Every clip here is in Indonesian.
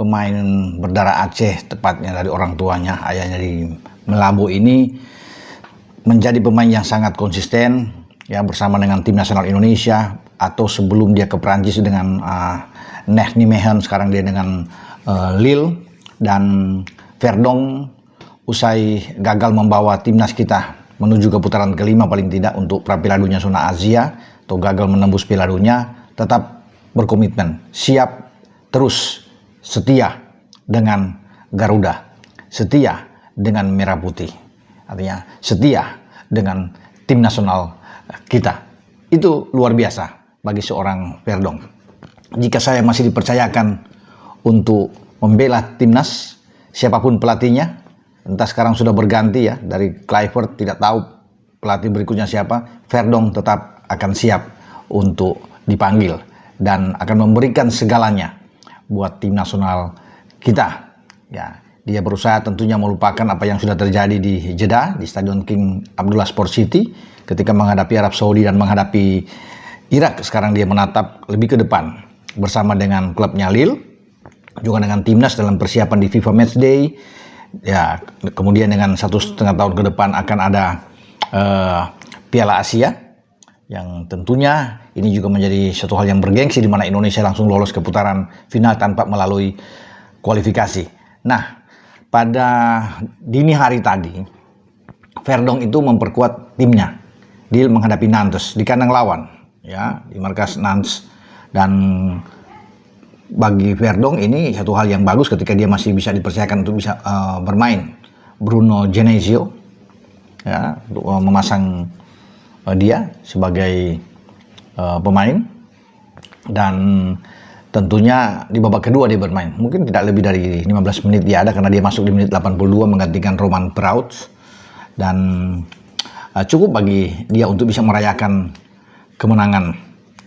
pemain berdarah Aceh, tepatnya dari orang tuanya, ayahnya di Melabo ini menjadi pemain yang sangat konsisten ya bersama dengan tim nasional Indonesia, atau sebelum dia ke Prancis dengan Nech Nijmegen, sekarang dia dengan Lille dan Verdong. Usai gagal membawa timnas kita menuju ke putaran kelima paling tidak untuk Piala Dunia zona Asia, atau gagal menembus Piala Dunia, tetap berkomitmen, siap terus, setia dengan Garuda, setia dengan Merah Putih, artinya setia dengan tim nasional kita. Itu luar biasa bagi seorang Verdong. Jika saya masih dipercayakan untuk membela timnas, siapapun pelatihnya, entah sekarang sudah berganti ya, dari Kluivert, tidak tahu pelatih berikutnya siapa, Verdong tetap akan siap untuk dipanggil dan akan memberikan segalanya buat tim nasional kita. Ya, dia berusaha tentunya melupakan apa yang sudah terjadi di Jeddah, di Stadion King Abdullah Sport City ketika menghadapi Arab Saudi dan menghadapi Irak. Sekarang dia menatap lebih ke depan bersama dengan klubnya Lille, juga dengan timnas dalam persiapan di FIFA Matchday. Ya, kemudian dengan 1,5 tahun ke depan akan ada Piala Asia, yang tentunya ini juga menjadi suatu hal yang bergengsi di mana Indonesia langsung lolos ke putaran final tanpa melalui kualifikasi. Nah, pada dini hari tadi Verdong itu memperkuat timnya di menghadapi Nantes di kandang lawan ya, di markas Nantes. Dan bagi Verdong ini satu hal yang bagus ketika dia masih bisa dipercayakan untuk bisa bermain Bruno Genesio ya, untuk memasang dia sebagai pemain. Dan tentunya di babak kedua dia bermain, mungkin tidak lebih dari 15 menit dia ada, karena dia masuk di menit 82 menggantikan Roman Braut. Dan cukup bagi dia untuk bisa merayakan kemenangan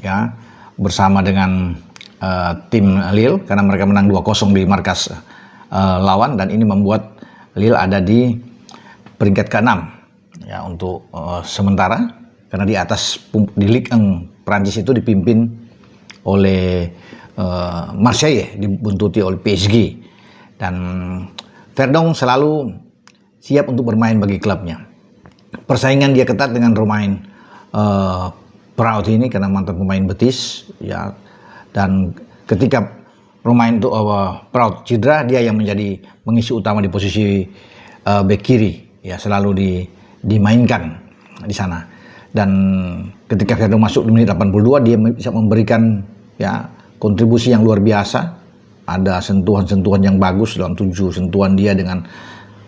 ya bersama dengan tim Lille, karena mereka menang 2-0 di markas lawan, dan ini membuat Lille ada di peringkat ke-6 ya untuk sementara, karena di atas di Ligue 1 Prancis itu dipimpin oleh Marseille, dibuntuti oleh PSG. Dan Verdong selalu siap untuk bermain bagi klubnya. Persaingan dia ketat dengan Romain Braut ini karena mantan pemain Betis ya. Dan ketika Romain itu Braut cedera, dia yang menjadi mengisi utama di posisi bek kiri ya, selalu dimainkan di sana. Dan ketika Verdong masuk di menit 82, dia bisa memberikan ya kontribusi yang luar biasa. Ada sentuhan-sentuhan yang bagus, dalam 7 sentuhan dia dengan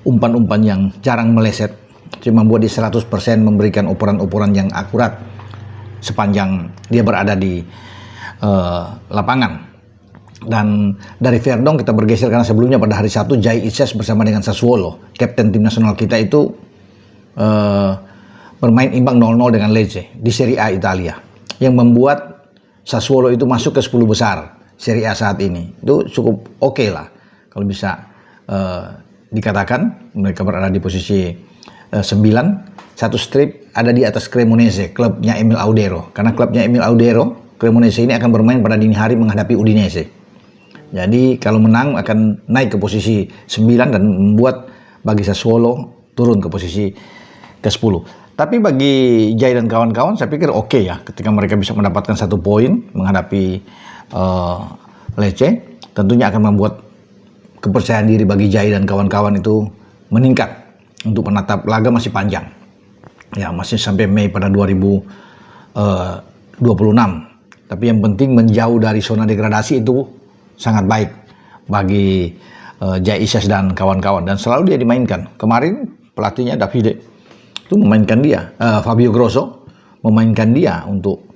umpan-umpan yang jarang meleset, cuma membuat dia 100% memberikan operan-operan yang akurat sepanjang dia berada di lapangan. Dan dari Verdong kita bergeser, karena sebelumnya pada hari Sabtu Jai Ises bersama dengan Sassuolo, kapten tim nasional kita itu bermain imbang 0-0 dengan Lecce di Serie A Italia, yang membuat Sassuolo itu masuk ke 10 besar Serie A saat ini. Itu cukup oke lah kalau bisa dikatakan. Mereka berada di posisi 9, satu strip ada di atas Cremonese, klubnya Emil Audero. Karena klubnya Emil Audero, Cremonese ini akan bermain pada dini hari menghadapi Udinese. Jadi kalau menang akan naik ke posisi 9 dan membuat bagi Sassuolo turun ke posisi ke-10. Tapi bagi Jai dan kawan-kawan saya pikir oke ya, ketika mereka bisa mendapatkan 1 poin menghadapi Lecce, tentunya akan membuat kepercayaan diri bagi Jai dan kawan-kawan itu meningkat untuk menatap laga masih panjang. Ya, masih sampai Mei pada 2026. Tapi yang penting menjauh dari zona degradasi itu sangat baik bagi Jai Ises dan kawan-kawan, dan selalu dia dimainkan. Kemarin pelatihnya Davide itu memainkan dia, Fabio Grosso memainkan dia untuk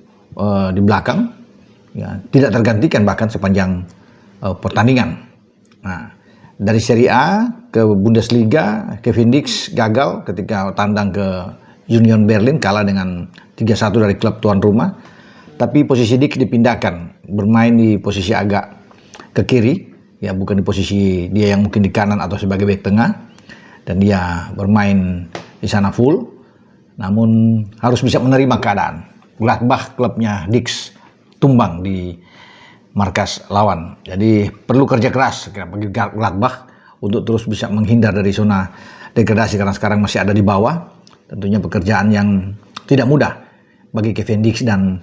di belakang, ya, tidak tergantikan bahkan sepanjang pertandingan. Nah, dari Serie A ke Bundesliga, Kevin Dix gagal ketika tandang ke Union Berlin, kalah dengan 3-1 dari klub tuan rumah. Tapi posisi Dix dipindahkan, bermain di posisi agak ke kiri, ya bukan di posisi dia yang mungkin di kanan atau sebagai bek tengah, dan dia bermain di sana full. Namun harus bisa menerima keadaan. Gladbach klubnya Dix tumbang di markas lawan. Jadi perlu kerja keras bagi Gladbach untuk terus bisa menghindar dari zona degradasi karena sekarang masih ada di bawah. Tentunya pekerjaan yang tidak mudah bagi Kevin Dix dan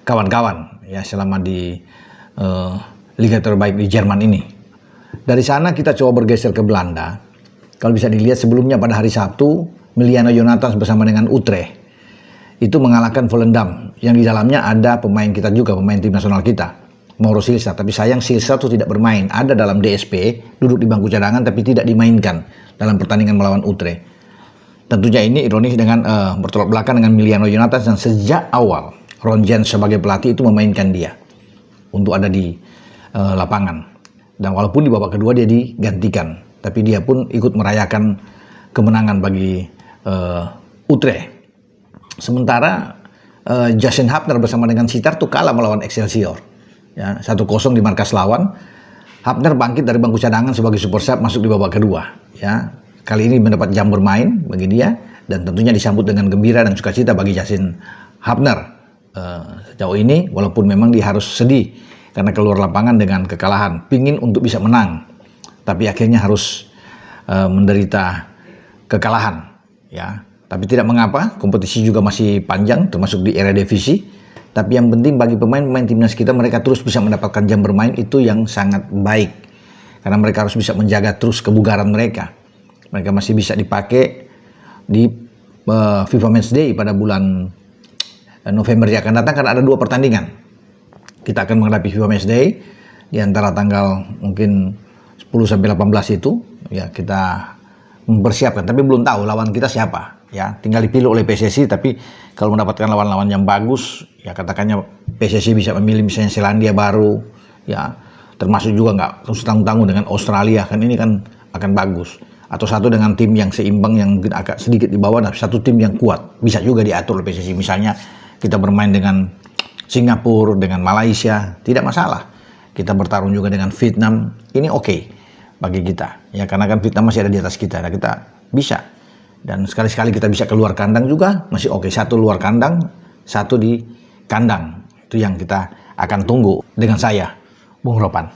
kawan-kawan ya selama di liga terbaik di Jerman ini. Dari sana kita coba bergeser ke Belanda. Kalau bisa dilihat sebelumnya pada hari Sabtu, Miliano Jonathans bersama dengan Utrecht itu mengalahkan Volendam yang di dalamnya ada pemain kita juga, pemain tim nasional kita, Mauro Silsa. Tapi sayang Silsa itu tidak bermain, ada dalam DSP, duduk di bangku cadangan tapi tidak dimainkan dalam pertandingan melawan Utrecht. Tentunya ini ironis dengan bertolak belakang dengan Miliano Jonathans dan sejak awal Ron Jens sebagai pelatih itu memainkan dia untuk ada di lapangan. Dan walaupun di babak kedua dia digantikan, tapi dia pun ikut merayakan kemenangan bagi Utrecht. Sementara Jason Hapner bersama dengan Sittard tuh kalah melawan Excelsior. Ya, 1-0 di markas lawan. Hapner bangkit dari bangku cadangan sebagai super sub masuk di babak kedua. Ya, kali ini mendapat jam bermain bagi dia dan tentunya disambut dengan gembira dan sukacita bagi Jason Hapner. Sejauh ini walaupun memang dia harus sedih karena keluar lapangan dengan kekalahan, pingin untuk bisa menang, tapi akhirnya harus menderita kekalahan. Ya, tapi tidak mengapa, kompetisi juga masih panjang, termasuk di Eredivisie. Tapi yang penting bagi pemain-pemain timnas kita, mereka terus bisa mendapatkan jam bermain itu yang sangat baik, karena mereka harus bisa menjaga terus kebugaran mereka. Mereka masih bisa dipakai di FIFA Matchday pada bulan November yang akan datang, karena ada 2 pertandingan. Kita akan menghadapi FIFA Matchday di antara tanggal mungkin 10-18 itu, ya kita mempersiapkan, tapi belum tahu lawan kita siapa, ya tinggal dipilih oleh PSSI. Tapi kalau mendapatkan lawan-lawan yang bagus, ya katakannya PSSI bisa memilih misalnya Selandia Baru, ya termasuk juga nggak terus tanggung-tanggung dengan Australia, kan ini kan akan bagus. Atau satu dengan tim yang seimbang yang agak sedikit di bawah, tapi satu tim yang kuat, bisa juga diatur oleh PSSI. Misalnya kita bermain dengan Singapura, dengan Malaysia, tidak masalah. Kita bertarung juga dengan Vietnam, ini oke bagi kita. Ya karena kan Vietnam masih ada di atas kita, nah, kita bisa. Dan sekali-sekali kita bisa keluar kandang juga, masih oke. 1 luar kandang, 1 di kandang. Itu yang kita akan tunggu dengan saya, Bung Ropan.